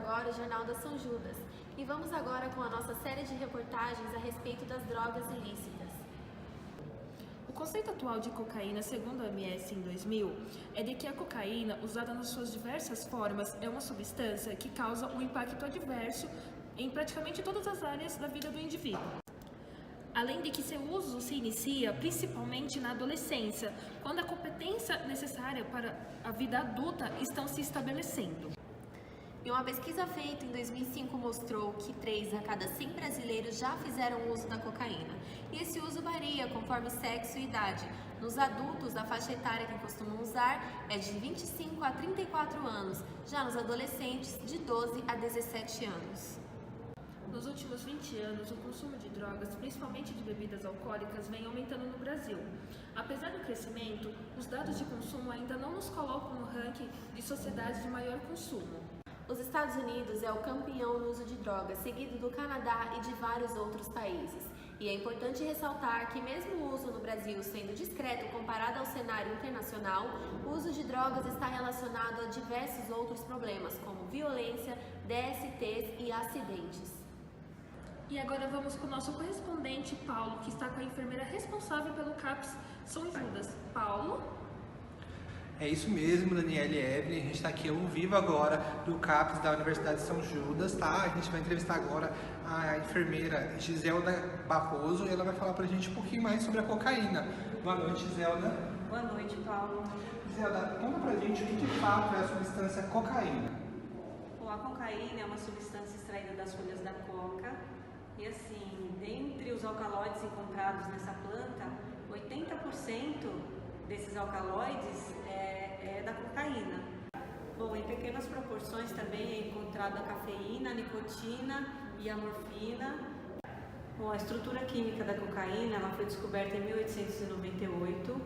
agora o Jornal da São Judas e vamos agora com a nossa série de reportagens a respeito das drogas ilícitas. O conceito atual de cocaína, segundo a OMS em 2000, é de que a cocaína, usada nas suas diversas formas, é uma substância que causa um impacto adverso em praticamente todas as áreas da vida do indivíduo. Além de que seu uso se inicia principalmente na adolescência, quando a competência necessária para a vida adulta estão se estabelecendo. E uma pesquisa feita em 2005 mostrou que 3 a cada 100 brasileiros já fizeram uso da cocaína. E esse uso varia conforme sexo e idade. Nos adultos, a faixa etária que costumam usar é de 25 a 34 anos, já nos adolescentes, de 12 a 17 anos. Nos últimos 20 anos, o consumo de drogas, principalmente de bebidas alcoólicas, vem aumentando no Brasil. Apesar do crescimento, os dados de consumo ainda não nos colocam no ranking de sociedades de maior consumo. Os Estados Unidos é o campeão no uso de drogas, seguido do Canadá e de vários outros países. E é importante ressaltar que mesmo o uso no Brasil sendo discreto comparado ao cenário internacional, o uso de drogas está relacionado a diversos outros problemas, como violência, DSTs e acidentes. E agora vamos com o nosso correspondente, Paulo, que está com a enfermeira responsável pelo CAPS São Judas. Paulo? É isso mesmo, Daniele e Evelyn. A gente está aqui ao vivo agora do CAPS da Universidade de São Judas, tá? A gente vai entrevistar agora a enfermeira Giselda Barroso e ela vai falar pra gente um pouquinho mais sobre a cocaína. Boa noite, Giselda. Boa noite, Paulo. Giselda, conta pra gente o que de fato é a substância cocaína. Bom, a cocaína é uma substância extraída das folhas da coca e, assim, dentre os alcaloides encontrados nessa planta, 80% desses alcaloides é da cocaína. Bom, em pequenas proporções também é encontrada a cafeína, a nicotina e a morfina. Bom, a estrutura química da cocaína ela foi descoberta em 1898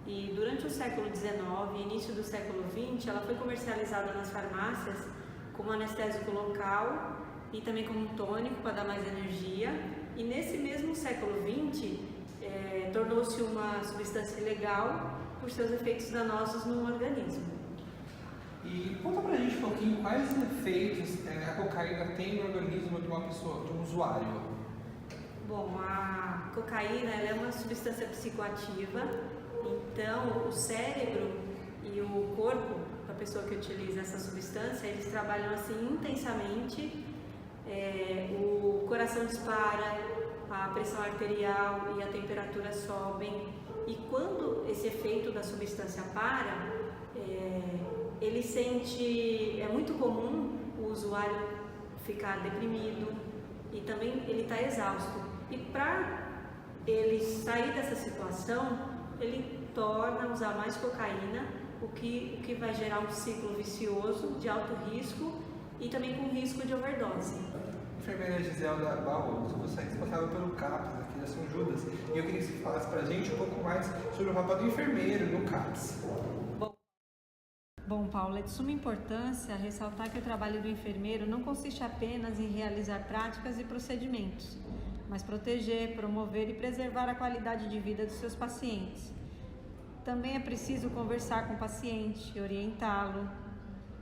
e durante o século XIX e início do século XX ela foi comercializada nas farmácias como anestésico local e também como tônico para dar mais energia. E nesse mesmo século XX tornou-se uma substância ilegal por seus efeitos danosos no organismo. E conta pra gente um pouquinho quais efeitos a cocaína tem no organismo de uma pessoa, de um usuário. Bom, a cocaína ela é uma substância psicoativa, então o cérebro e o corpo da pessoa que utiliza essa substância, eles trabalham assim intensamente, o coração dispara, a pressão arterial e a temperatura sobem, e quando esse efeito da substância para, ele sente, é muito comum o usuário ficar deprimido e também ele está exausto. E para ele sair dessa situação, ele torna a usar mais cocaína, o que vai gerar um ciclo vicioso de alto risco e também com risco de overdose. Enfermeira Giselda Barroso, você é responsável pelo CAPS aqui da São Judas, e eu queria que você falasse pra gente um pouco mais sobre o papel do enfermeiro no CAPS. Bom, Paulo, é de suma importância ressaltar que o trabalho do enfermeiro não consiste apenas em realizar práticas e procedimentos, mas proteger, promover e preservar a qualidade de vida dos seus pacientes. Também é preciso conversar com o paciente, orientá-lo,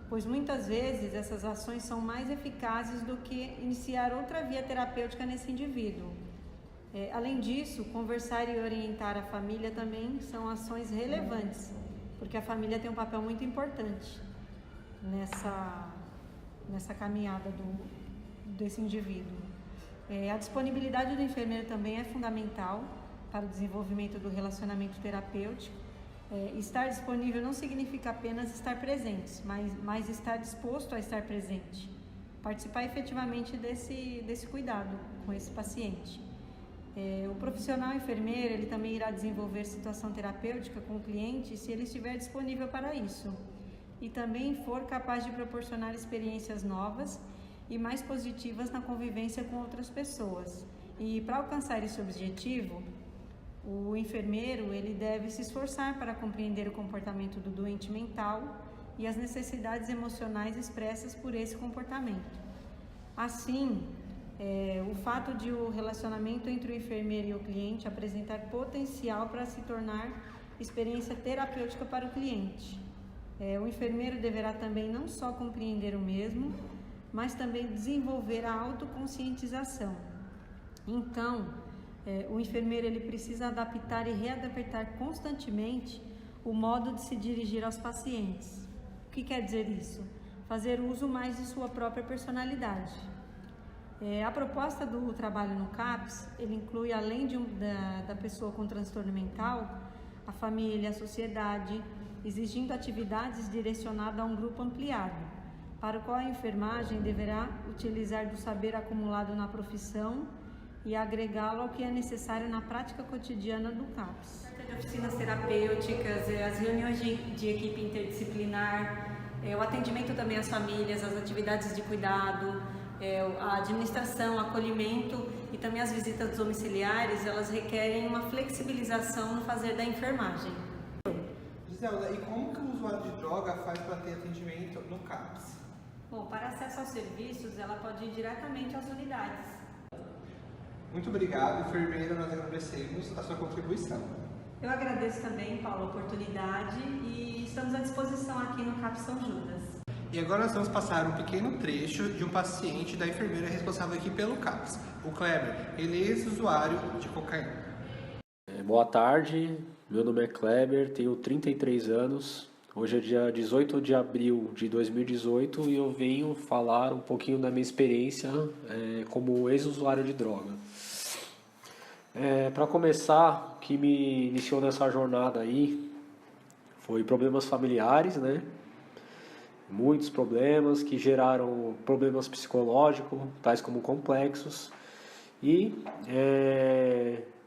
pois muitas vezes essas ações são mais eficazes do que iniciar outra via terapêutica nesse indivíduo. Além disso, conversar e orientar a família também são ações relevantes, porque a família tem um papel muito importante nessa caminhada desse indivíduo. A disponibilidade do enfermeiro também é fundamental para o desenvolvimento do relacionamento terapêutico. Estar disponível não significa apenas estar presente, mas estar disposto a estar presente, participar efetivamente desse cuidado com esse paciente. O profissional enfermeiro ele também irá desenvolver situação terapêutica com o cliente se ele estiver disponível para isso e também for capaz de proporcionar experiências novas e mais positivas na convivência com outras pessoas. E para alcançar esse objetivo, o enfermeiro ele deve se esforçar para compreender o comportamento do doente mental e as necessidades emocionais expressas por esse comportamento. Assim, o fato de o relacionamento entre o enfermeiro e o cliente apresentar potencial para se tornar experiência terapêutica para o cliente. O enfermeiro deverá também não só compreender o mesmo, mas também desenvolver a autoconscientização. Então, o enfermeiro ele precisa adaptar e readaptar constantemente o modo de se dirigir aos pacientes. O que quer dizer isso? Fazer uso mais de sua própria personalidade. A proposta do trabalho no CAPS, ele inclui, além da pessoa com transtorno mental, a família, a sociedade, exigindo atividades direcionadas a um grupo ampliado, para o qual a enfermagem deverá utilizar do saber acumulado na profissão e agregá-lo ao que é necessário na prática cotidiana do CAPS. Oficinas terapêuticas, as reuniões de equipe interdisciplinar, o atendimento também às famílias, as atividades de cuidado, a administração, o acolhimento e também as visitas domiciliares, elas requerem uma flexibilização no fazer da enfermagem. Giselda, e como que o usuário de droga faz para ter atendimento no CAPS? Bom, para acesso aos serviços, ela pode ir diretamente às unidades. Muito obrigado, enfermeira, nós agradecemos a sua contribuição. Eu agradeço também, Paulo, a oportunidade e estamos à disposição aqui no CAPS São Judas. E agora nós vamos passar um pequeno trecho de um paciente da enfermeira responsável aqui pelo CAPS, o Kleber. Ele é ex-usuário de cocaína. Boa tarde, meu nome é Kleber, tenho 33 anos. Hoje é dia 18 de abril de 2018 e eu venho falar um pouquinho da minha experiência como ex-usuário de droga. Para começar, o que me iniciou nessa jornada aí foi problemas familiares, né? Muitos problemas que geraram problemas psicológicos, tais como complexos, e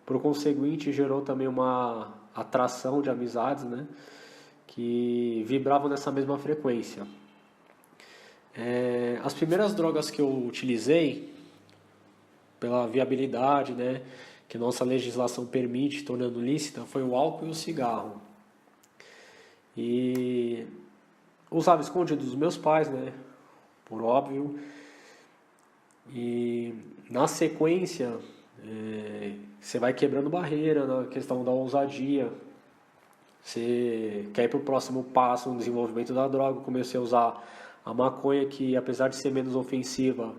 por conseguinte gerou também uma atração de amizades, né? Que vibravam nessa mesma frequência. As primeiras drogas que eu utilizei, pela viabilidade, né, que nossa legislação permite, tornando lícita, foi o álcool e o cigarro. E usava escondido dos meus pais, né, por óbvio. E na sequência, você vai quebrando barreira na questão da ousadia. Você quer ir para o próximo passo no desenvolvimento da droga. Eu comecei a usar a maconha, que apesar de ser menos ofensiva,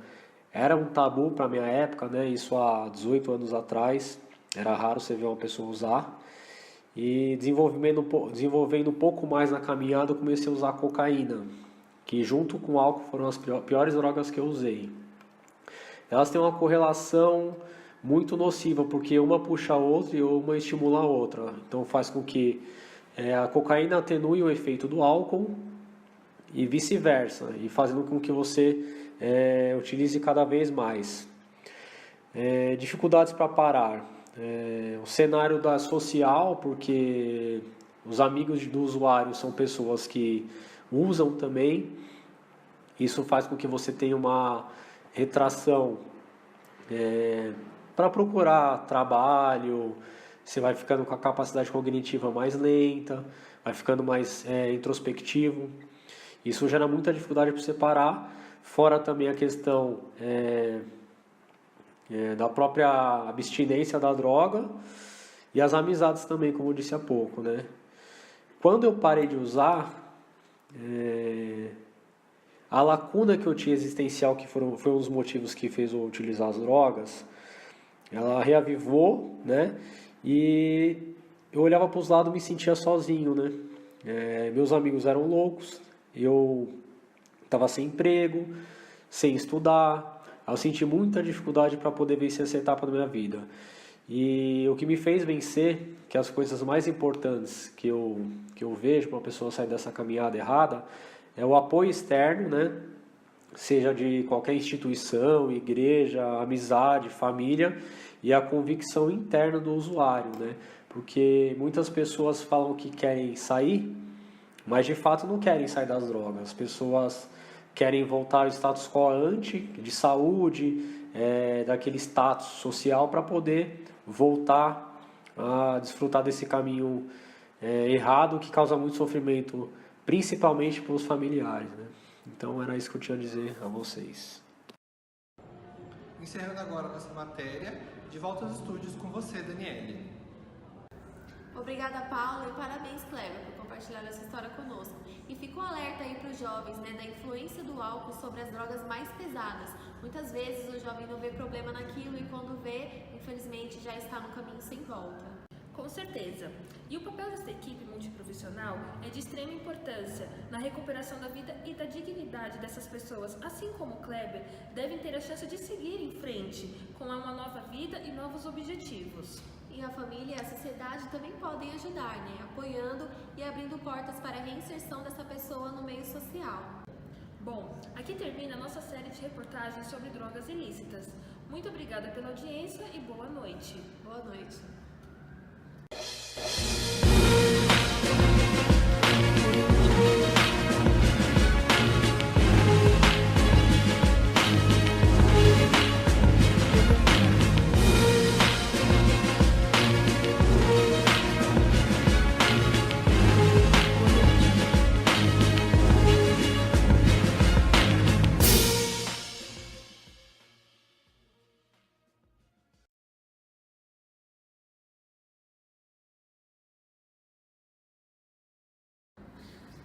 era um tabu para a minha época, né? Isso há 18 anos atrás, era raro você ver uma pessoa usar. E desenvolvendo um pouco mais na caminhada, eu comecei a usar cocaína, que junto com o álcool foram as piores drogas que eu usei. Elas têm uma correlação muito nociva, porque uma puxa a outra e uma estimula a outra. Então faz com que a cocaína atenue o efeito do álcool e vice-versa, e fazendo com que você utilize cada vez mais. Dificuldades para parar. O cenário social, porque os amigos do usuário são pessoas que usam também. Isso faz com que você tenha uma retração para procurar trabalho. Você vai ficando com a capacidade cognitiva mais lenta, vai ficando mais introspectivo. Isso gera muita dificuldade para você parar, fora também a questão da própria abstinência da droga e as amizades também, como eu disse há pouco, né? Quando eu parei de usar, a lacuna que eu tinha existencial, que foi um dos motivos que fez eu utilizar as drogas, ela reavivou, né? E eu olhava para os lados e me sentia sozinho, né? Meus amigos eram loucos, eu estava sem emprego, sem estudar. Eu senti muita dificuldade para poder vencer essa etapa da minha vida. E o que me fez vencer, que as coisas mais importantes que eu vejo para uma pessoa sair dessa caminhada errada, é o apoio externo, né? Seja de qualquer instituição, igreja, amizade, família, e a convicção interna do usuário, né? Porque muitas pessoas falam que querem sair, mas de fato não querem sair das drogas. As pessoas querem voltar ao status quo ante, de saúde, daquele status social, para poder voltar a desfrutar desse caminho errado, que causa muito sofrimento, principalmente para os familiares, né? Então era isso que eu tinha a dizer a vocês. Encerrando agora a nossa matéria, de volta aos estúdios com você, Daniele. Obrigada, Paulo, e parabéns, Kleber, por compartilhar essa história conosco. E fica um alerta aí para os jovens, né, da influência do álcool sobre as drogas mais pesadas. Muitas vezes o jovem não vê problema naquilo e quando vê, infelizmente, já está no caminho sem volta. Com certeza. E o papel desta equipe multiprofissional é de extrema importância na recuperação da vida e da dignidade dessas pessoas, assim como o Kleber, devem ter a chance de seguir em frente com uma nova vida e novos objetivos. E a família e a sociedade também podem ajudar, né, apoiando e abrindo portas para a reinserção dessa pessoa no meio social. Bom, aqui termina a nossa série de reportagens sobre drogas ilícitas. Muito obrigada pela audiência e boa noite. Boa noite.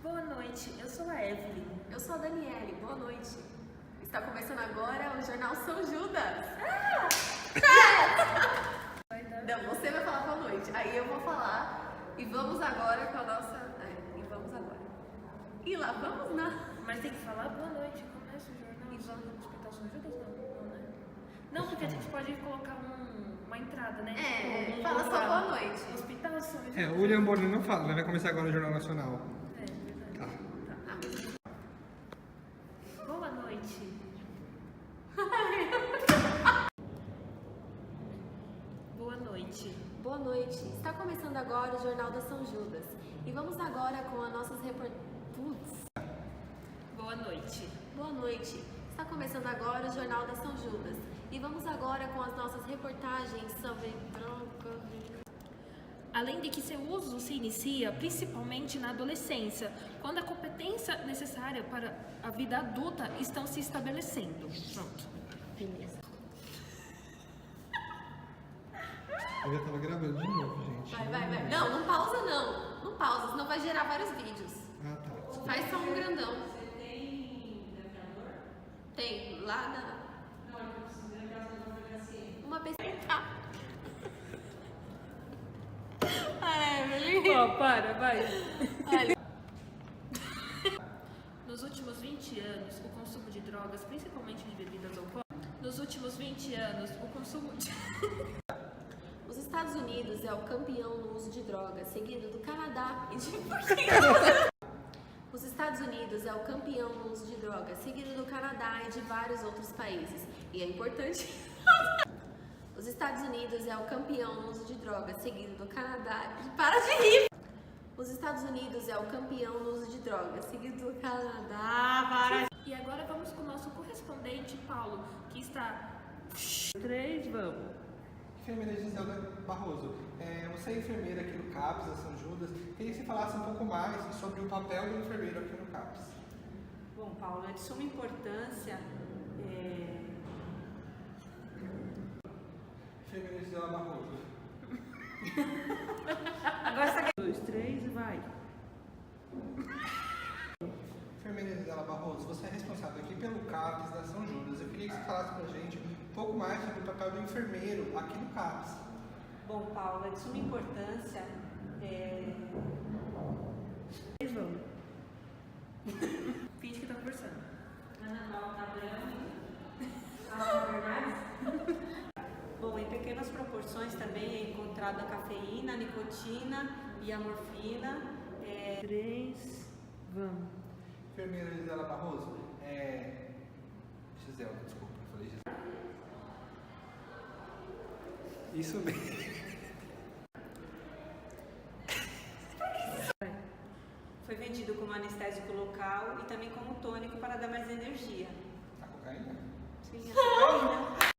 Boa noite, eu sou a Evelyn. Eu sou a Daniele, boa noite. Está começando agora o Jornal São Judas. Não, você vai falar boa noite, aí eu vou falar e vamos agora com a nossa... e vamos agora. E lá vamos, né? Mas tem que falar boa noite, começa o jornal. E vamos no Hospital São Judas? Não, né? Não, porque a gente pode colocar uma entrada, né? É, fala só boa noite. Hospital São Judas. O William Bonner não fala, vai começar agora o Jornal Nacional. Boa noite. Boa noite. Boa noite. Está começando agora o Jornal da São Judas. E vamos agora com as nossas Boa noite. Boa noite. Está começando agora o Jornal da São Judas. E vamos agora com as nossas reportagens sobre drogas. Além de que seu uso se inicia principalmente na adolescência, quando a competência necessária para a vida adulta estão se estabelecendo. Pronto. Beleza. Eu já tava gravando de novo, gente. Vai. Não pausa não. Não pausa, senão vai gerar vários vídeos. Ah, tá. Faz só um grandão. Você tem gravador? Tem. Lá na... Não, eu preciso gravar uma delegacia. Uma pessoa. Ó, para, vai. Nos últimos 20 anos, o consumo de drogas, principalmente de bebidas alcoólicas, Os Estados Unidos é o campeão no uso de drogas, seguido do Canadá e de... Os Estados Unidos é o campeão no uso de drogas, seguido do Canadá e de vários outros países. E é importante... Os Estados Unidos é o campeão no uso de drogas, seguido do Canadá... Para de rir! Os Estados Unidos é o campeão no uso de drogas, seguido do Canadá... Para... E agora vamos com o nosso correspondente, Paulo, que está... 3, vamos. Enfermeira Giselda Barroso, você é enfermeira aqui no CAPS, da São Judas. Queria que você falasse um pouco mais sobre o papel do enfermeiro aqui no CAPS. Bom, Paulo, é de suma importância. Enfermeira Giselda Barroso. Agora está... 2, 3 e vai. Enfermeira Gisela Barroso, você é responsável aqui pelo CAPS da São Judas. Eu queria que você falasse pra gente um pouco mais sobre o papel do enfermeiro aqui no CAPS. Bom, Paulo, é de suma importância. Vamos. Finge que tá conversando. Bom, em pequenas proporções também é encontrada a cafeína, a nicotina e a morfina. 3, vamos. Enfermeira Gisela Barroso, Gisela, desculpa, eu falei Gisela. Isso mesmo. Foi vendido como anestésico local e também como tônico para dar mais energia. A cocaína? Sim,